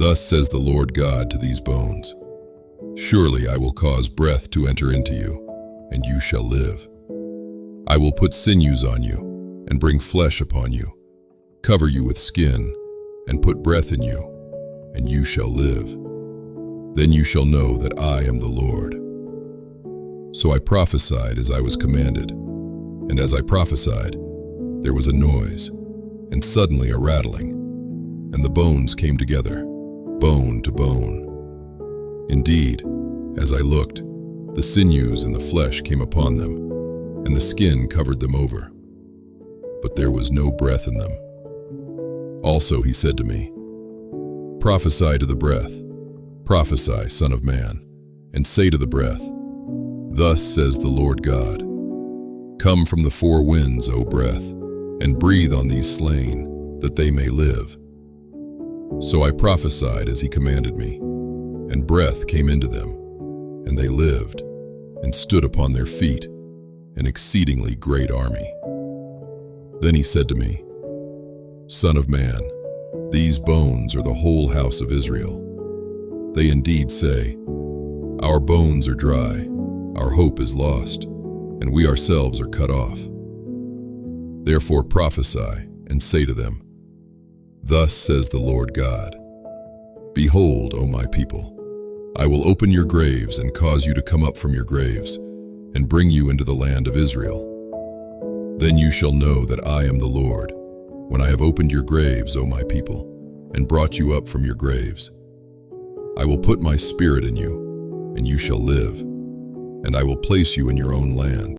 Thus says the Lord God to these bones, surely I will cause breath to enter into you, and you shall live. I will put sinews on you, and bring flesh upon you, cover you with skin, and put breath in you, and you shall live. Then you shall know that I am the Lord. So I prophesied as I was commanded, and as I prophesied, there was a noise, and suddenly a rattling, and the bones came together, bone to bone. Indeed, as I looked, the sinews and the flesh came upon them, and the skin covered them over, but there was no breath in them. Also he said to me, prophesy to the breath, prophesy, Son of man, and say to the breath, thus says the Lord God, come from the four winds, O breath, and breathe on these slain, that they may live. So I prophesied as he commanded me, and breath came into them, and they lived, and stood upon their feet, an exceedingly great army. Then he said to me, Son of man, these bones are the whole house of Israel. They indeed say, our bones are dry, our hope is lost, and we ourselves are cut off. Therefore prophesy, and say to them, thus says the Lord God, behold, O my people, I will open your graves and cause you to come up from your graves, and bring you into the land of Israel. Then you shall know that I am the Lord, when I have opened your graves, O my people, and brought you up from your graves. I will put my spirit in you, and you shall live, and I will place you in your own land.